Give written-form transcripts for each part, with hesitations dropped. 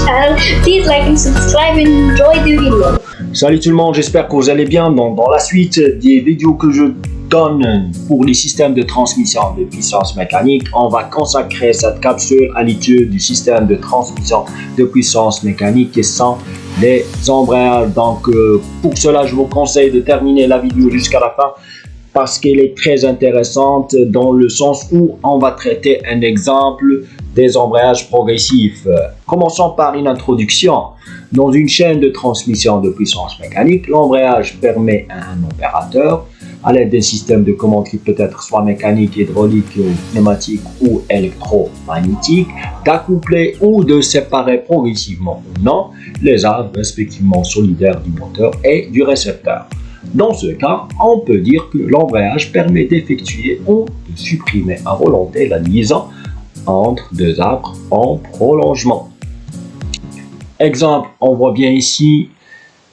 channel. Please like and subscribe and enjoy the video. Salut tout le monde, j'espère que vous allez bien. Dans la suite des vidéos que je donne pour les systèmes de transmission de puissance mécanique, on va consacrer cette capsule à l'étude du système de transmission de puissance mécanique qui sont les embrayages. Donc pour cela, je vous conseille de terminer la vidéo jusqu'à la fin parce qu'elle est très intéressante dans le sens où on va traiter un exemple des embrayages progressifs. Commençons par une introduction. Dans une chaîne de transmission de puissance mécanique, l'embrayage permet à un opérateur, à l'aide d'un système de commande qui peut être soit mécanique, hydraulique, pneumatique ou électromagnétique, d'accoupler ou de séparer progressivement ou non les arbres respectivement solidaires du moteur et du récepteur. Dans ce cas, on peut dire que l'embrayage permet d'effectuer ou de supprimer à volonté la liaison entre deux arbres en prolongement. Exemple, on voit bien ici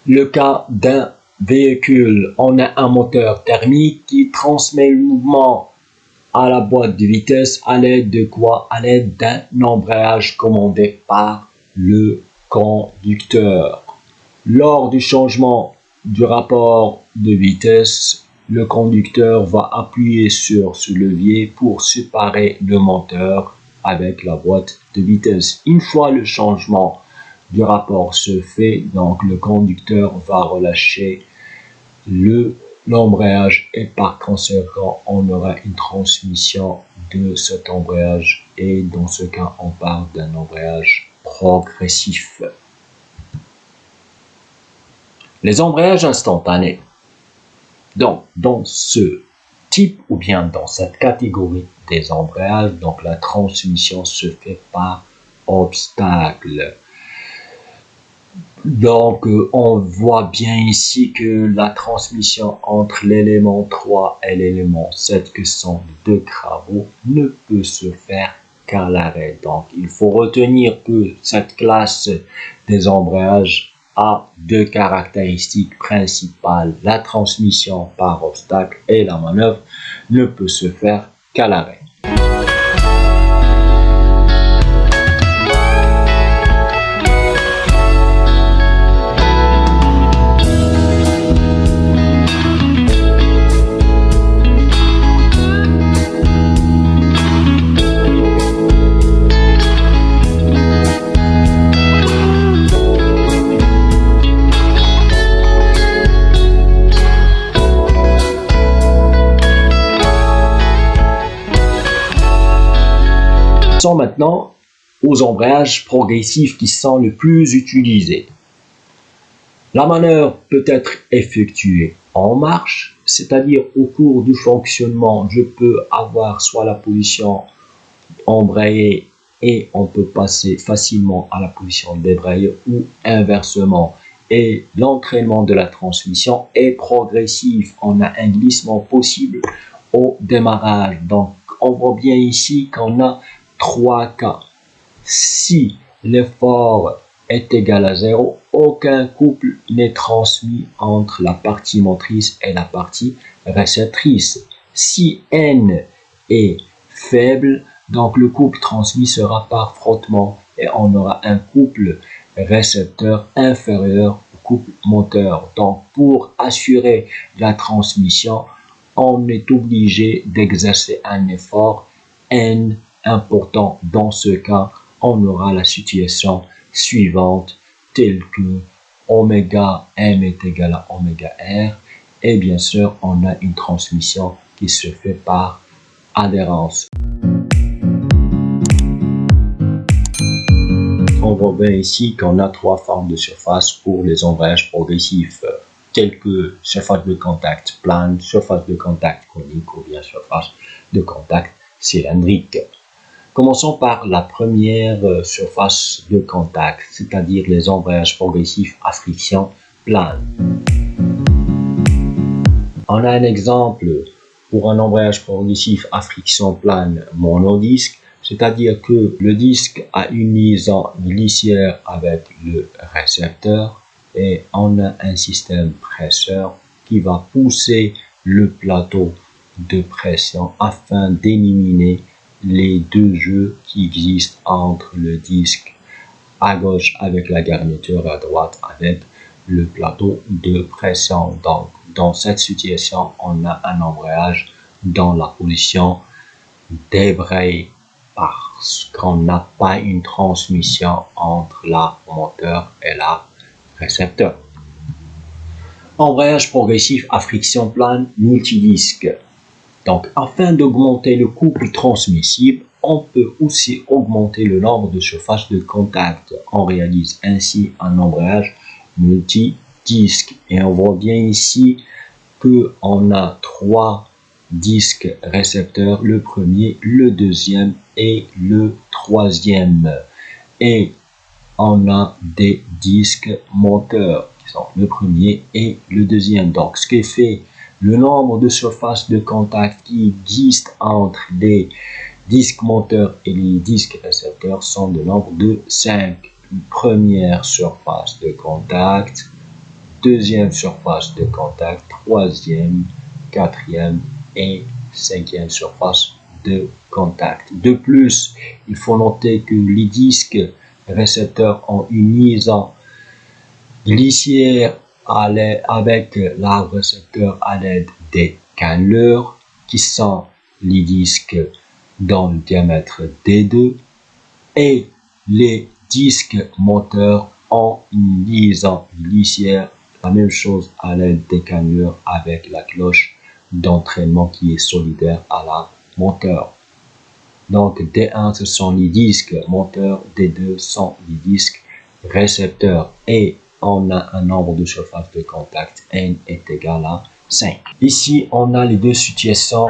le cas d'un véhicule. On a un moteur thermique qui transmet le mouvement à la boîte de vitesse à l'aide de quoi? À l'aide d'un embrayage commandé par le conducteur. Lors du changement du rapport de vitesse, le conducteur va appuyer sur ce levier pour séparer le moteur avec la boîte de vitesse. Une fois le changement du rapport se fait, donc le conducteur va relâcher l'embrayage et par conséquent on aura une transmission de cet embrayage et dans ce cas on parle d'un embrayage progressif. Les embrayages instantanés. Donc dans ce type ou bien dans cette catégorie des embrayages, donc la transmission se fait par obstacle. Donc on voit bien ici que la transmission entre l'élément 3 et l'élément 7 que sont les deux cravaux ne peut se faire qu'à l'arrêt. Donc il faut retenir que cette classe des embrayages a deux caractéristiques principales. La transmission par obstacle et la manœuvre ne peut se faire qu'à l'arrêt. Passons maintenant aux embrayages progressifs qui sont les plus utilisés. La manœuvre peut être effectuée en marche, c'est-à-dire au cours du fonctionnement, je peux avoir soit la position embrayée et on peut passer facilement à la position débrayée ou inversement. Et l'entraînement de la transmission est progressif. On a un glissement possible au démarrage. Donc, on voit bien ici qu'on a trois cas. Si l'effort est égal à 0, aucun couple n'est transmis entre la partie motrice et la partie réceptrice. Si N est faible, donc le couple transmis sera par frottement et on aura un couple récepteur inférieur au couple moteur. Donc pour assurer la transmission, on est obligé d'exercer un effort N important. Dans ce cas, on aura la situation suivante telle que oméga M est égal à oméga R et bien sûr on a une transmission qui se fait par adhérence. On voit bien ici qu'on a trois formes de surface pour les embrayages progressifs telles que surface de contact plane, surface de contact conique ou bien surface de contact cylindrique. Commençons par la première surface de contact, c'est-à-dire les embrayages progressifs à friction plane. On a un exemple pour un embrayage progressif à friction plane monodisque, c'est-à-dire que le disque a une liaison glissière avec le récepteur et on a un système presseur qui va pousser le plateau de pression afin d'éliminer les deux jeux qui existent entre le disque à gauche avec la garniture, à droite avec le plateau de pression. Donc, dans cette situation, on a un embrayage dans la position débrayée parce qu'on n'a pas une transmission entre la moteur et la récepteur. Embrayage progressif à friction plane multidisque. Donc, afin d'augmenter le couple transmissible, on peut aussi augmenter le nombre de surfaces de contact. On réalise ainsi un embrayage multidisque. Et on voit bien ici qu'on a 3 disques récepteurs, le premier, le deuxième et le troisième. Et on a des disques moteurs qui sont le premier et le deuxième. Donc, ce qui fait le nombre de surfaces de contact qui existent entre les disques moteurs et les disques récepteurs sont de nombre de 5. Première surface de contact, deuxième surface de contact, troisième, quatrième et cinquième surface de contact. De plus, il faut noter que les disques récepteurs ont une liaison glissière avec l'arbre récepteur à l'aide des cannelures qui sont les disques dans le diamètre D2 et les disques moteurs ont une liaison glissière, la même chose à l'aide des cannelures avec la cloche d'entraînement qui est solidaire à la moteur. Donc D1 ce sont les disques moteurs, D2 sont les disques récepteurs et on a un nombre de surfaces de contact N est égal à 5. Ici on a les deux situations,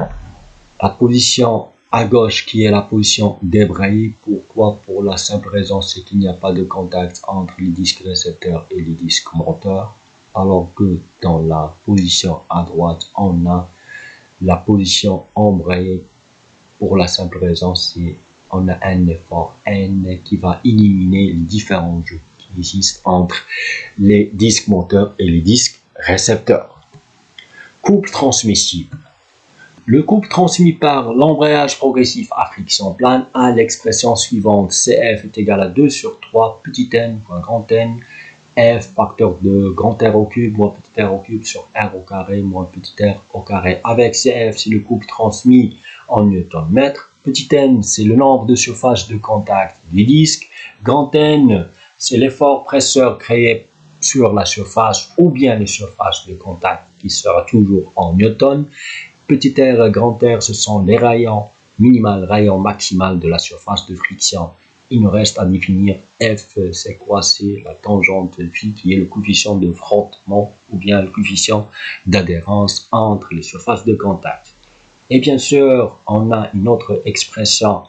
la position à gauche qui est la position débrayée. Pourquoi? Pour la simple raison c'est qu'il n'y a pas de contact entre les disques récepteurs et les disques moteurs, alors que dans la position à droite on a la position embrayée. Pour la simple raison c'est on a un effort N qui va éliminer les différents jeux qui existent entre les disques moteurs et les disques récepteurs. Couple transmissible. Le couple transmis par l'embrayage progressif à friction plane a l'expression suivante: CF est égal à 2 sur 3 petit n fois grand N, F facteur de grand R au cube moins petit r au cube sur R au carré moins petit r au carré. Avec CF, c'est le couple transmis en newton-mètre. Petit n, c'est le nombre de surfaces de contact du disque. Grand N, c'est l'effort presseur créé sur la surface ou bien les surfaces de contact qui sera toujours en newton. Petit r et grand R, ce sont les rayons minimal, rayon maximal de la surface de friction. Il nous reste à définir F, c'est quoi? C'est la tangente phi qui est le coefficient de frottement ou bien le coefficient d'adhérence entre les surfaces de contact. Et bien sûr, on a une autre expression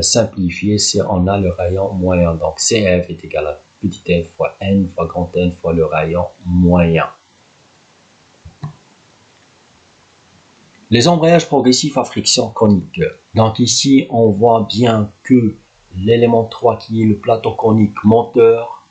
simplifiée, c'est on a le rayon moyen. Donc CF est égal à petit f fois n fois grand N fois le rayon moyen. Les embrayages progressifs à friction conique. Donc ici, on voit bien que l'élément 3 qui est le plateau conique moteur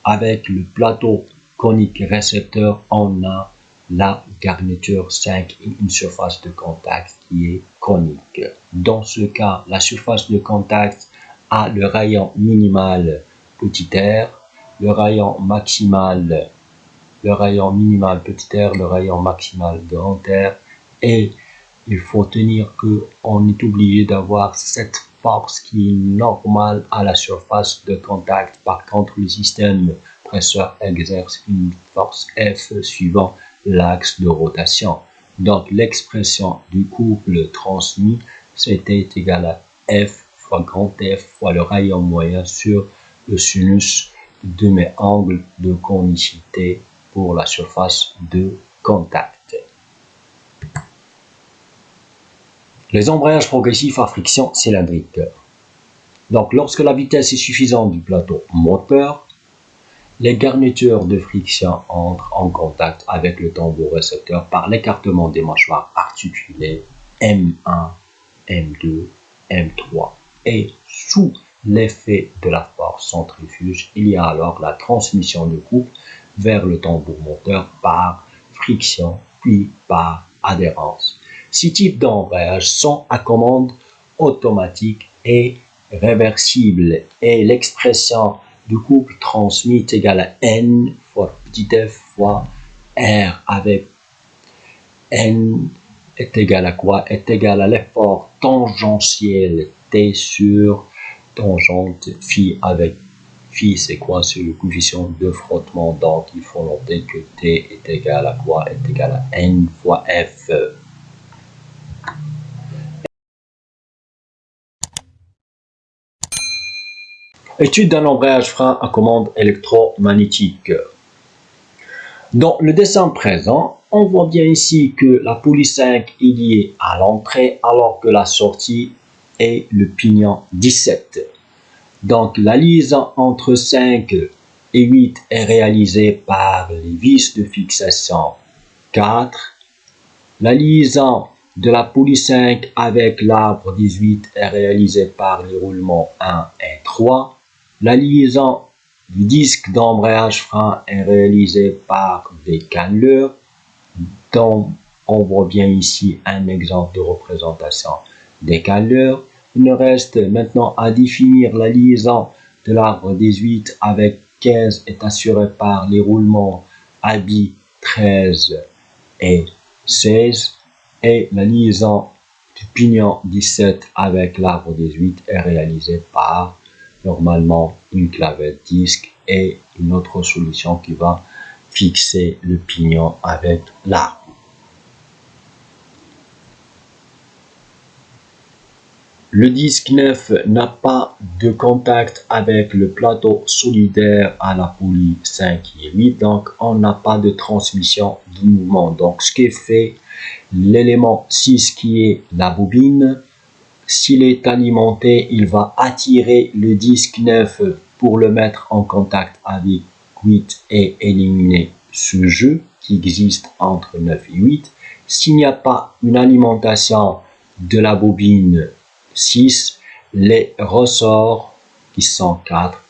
avec le plateau conique récepteur, on a la garniture 5 et une surface de contact qui est conique. Dans ce cas, la surface de contact a le rayon minimal petit r, le rayon maximal, le rayon minimal petit r, le rayon maximal grand R, et il faut tenir qu'on est obligé d'avoir cette force qui est normale à la surface de contact. Par contre, le système presseur exerce une force F suivant l'axe de rotation. Donc, l'expression du couple transmis, c'était égal à F fois grand F fois le rayon moyen sur le sinus de mes angles de conicité pour la surface de contact. Les embrayages progressifs à friction cylindrique. Donc, lorsque la vitesse est suffisante du plateau moteur, les garnitures de friction entrent en contact avec le tambour récepteur par l'écartement des mâchoires articulées M1, M2, M3. Et sous l'effet de la force centrifuge, il y a alors la transmission de couple vers le tambour moteur par friction puis par adhérence. Ces types d'embrayage sont à commande automatique et réversible, et l'expression du couple transmis est égal à n fois petit f fois r, avec n est égal à quoi? Est égal à l'effort tangentiel t sur tangente phi, avec phi c'est quoi? C'est le coefficient de frottement, donc il faut noter que t est égal à quoi? Est égal à n fois f. Étude d'un embrayage frein à commande électromagnétique. Dans le dessin présent, on voit bien ici que la poulie 5 est liée à l'entrée alors que la sortie est le pignon 17. Donc la liaison entre 5 et 8 est réalisée par les vis de fixation 4. La liaison de la poulie 5 avec l'arbre 18 est réalisée par les roulements 1 et 3. La liaison du disque d'embrayage frein est réalisée par des canneleurs, dont on voit bien ici un exemple de représentation des canneleurs. Il nous reste maintenant à définir la liaison de l'arbre 18 avec 15 est assurée par les roulements ABI 13 et 16, et la liaison du pignon 17 avec l'arbre 18 est réalisée par normalement une clavette disque et une autre solution qui va fixer le pignon avec l'arbre. Le disque 9 n'a pas de contact avec le plateau solidaire à la poulie 5 et 8, donc on n'a pas de transmission de mouvement. Donc ce qui fait l'élément 6 qui est la bobine, s'il est alimenté, il va attirer le disque 9 pour le mettre en contact avec 8 et éliminer ce jeu qui existe entre 9 et 8. S'il n'y a pas une alimentation de la bobine 6, les ressorts qui sont 4,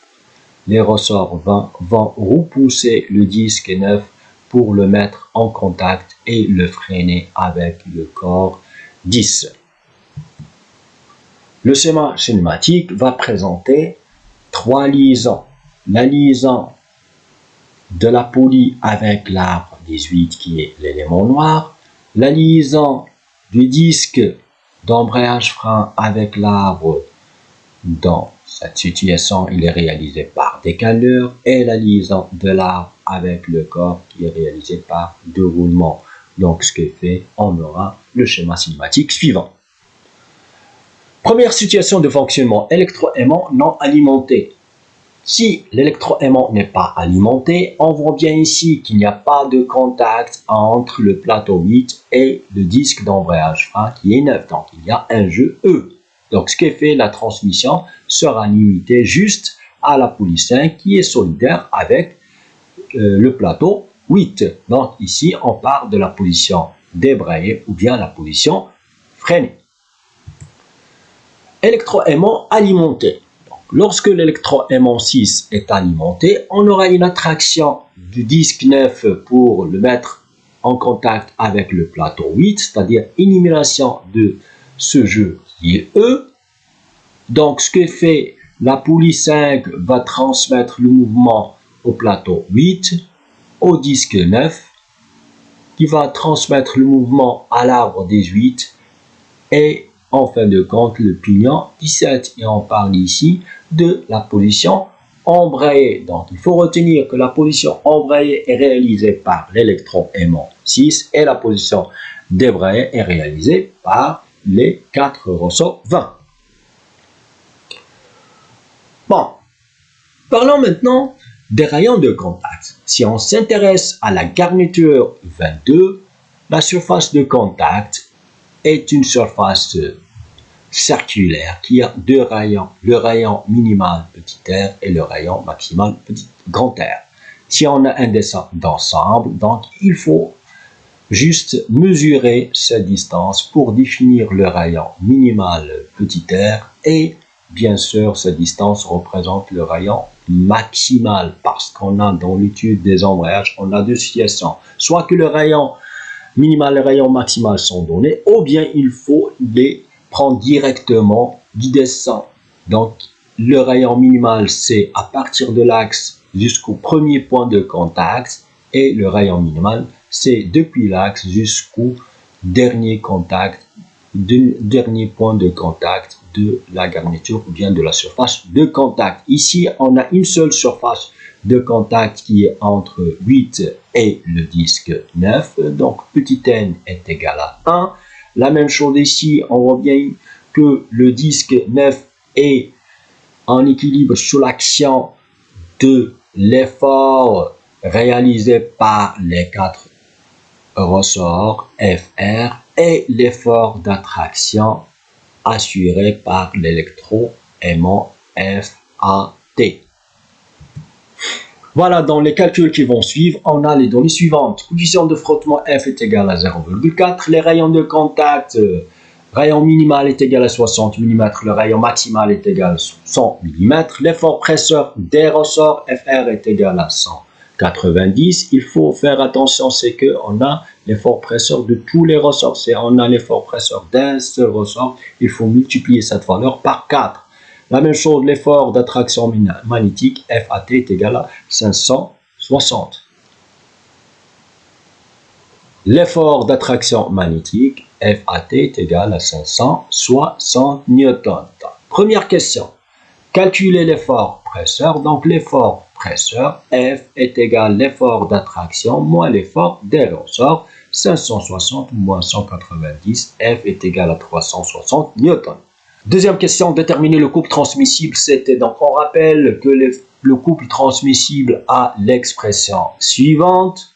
les ressorts vont repousser le disque 9 pour le mettre en contact et le freiner avec le corps 10. Le schéma cinématique va présenter 3 liaisons. La liaison de la poulie avec l'arbre 18 qui est l'élément noir, la liaison du disque d'embrayage frein avec l'arbre, dans cette situation il est réalisé par des canneleurs, et la liaison de l'arbre avec le corps qui est réalisé par 2 roulements. Donc ce qui fait, on aura le schéma cinématique suivant. Première situation de fonctionnement, électroaimant non alimenté. Si l'électroaimant n'est pas alimenté, on voit bien ici qu'il n'y a pas de contact entre le plateau 8 et le disque d'embrayage frein qui est 9. Donc il y a un jeu E. Donc ce qui fait, la transmission sera limitée juste à la poulie 5 qui est solidaire avec le plateau 8. Donc ici on parle de la position débrayée ou bien la position freinée. Électroaimant alimenté. Donc, lorsque l'électroaimant 6 est alimenté, on aura une attraction du disque 9 pour le mettre en contact avec le plateau 8, c'est-à-dire élimination de ce jeu qui est E. Donc ce que fait la poulie 5 va transmettre le mouvement au plateau 8, au disque 9, qui va transmettre le mouvement à l'arbre 18 et en fin de compte le pignon 17. Et on parle ici de la position embrayée. Donc il faut retenir que la position embrayée est réalisée par l'électroaimant 6 et la position débrayée est réalisée par les 4 ressorts 20. Bon, parlons maintenant des rayons de contact. Si on s'intéresse à la garniture 22, la surface de contact est une surface circulaire qui a 2 rayons, le rayon minimal petit r et le rayon maximal grand R. Si on a un dessin d'ensemble, donc il faut juste mesurer cette distance pour définir le rayon minimal petit r, et bien sûr cette distance représente le rayon maximal, parce qu'on a dans l'étude des embrayages, on a 2 situations, soit que le rayon minimal et le rayon maximal sont donnés, ou bien il faut les prendre directement du dessin. Donc le rayon minimal, c'est à partir de l'axe jusqu'au premier point de contact. Et le rayon minimal, c'est depuis l'axe jusqu'au dernier contact, dernier point de contact de la garniture ou bien de la surface de contact. Ici, on a une seule surface de contact qui est entre 8 et le disque 9. Donc, petit n est égal à 1. La même chose ici, on voit bien que le disque 9 est en équilibre sous l'action de l'effort réalisé par les 4 ressorts FR et l'effort d'attraction assuré par l'électroaimant FAT. Voilà, dans les calculs qui vont suivre, on a les données suivantes. Coefficient de frottement F est égal à 0,4. Les rayons de contact, rayon minimal est égal à 60 mm. Le rayon maximal est égal à 100 mm. L'effort presseur des ressorts FR est égal à 190. Il faut faire attention, c'est qu'on a l'effort presseur de tous les ressorts. C'est on a l'effort presseur d'un seul ressort. Il faut multiplier cette valeur par 4. La même chose, l'effort d'attraction magnétique FAT est égal à 560. L'effort d'attraction magnétique FAT est égal à 560 newtons. Première question. Calculer l'effort presseur. Donc l'effort presseur F est égal à l'effort d'attraction moins l'effort des ressorts. 560 moins 190, F est égal à 360 newtons. Deuxième question, déterminer le couple transmissible. C'était donc, on rappelle que le couple transmissible a l'expression suivante.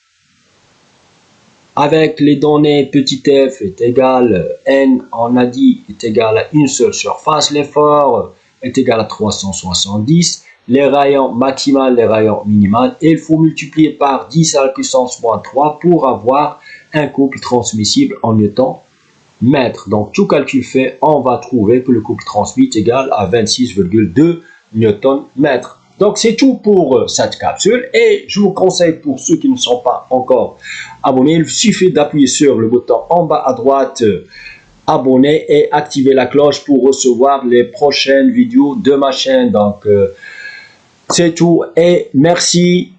Avec les données petit f est égal, n, on a dit, est égal à une seule surface. L'effort est égal à 370. Les rayons maximal, les rayons minimal. Et il faut multiplier par 10 à la puissance moins 3 pour avoir un couple transmissible en newton mètre. Donc, tout calcul fait, on va trouver que le couple transmis est égal à 26,2 newton mètre. Donc, c'est tout pour cette capsule. Et je vous conseille, pour ceux qui ne sont pas encore abonnés, il suffit d'appuyer sur le bouton en bas à droite, abonner et activer la cloche pour recevoir les prochaines vidéos de ma chaîne. Donc, c'est tout et merci.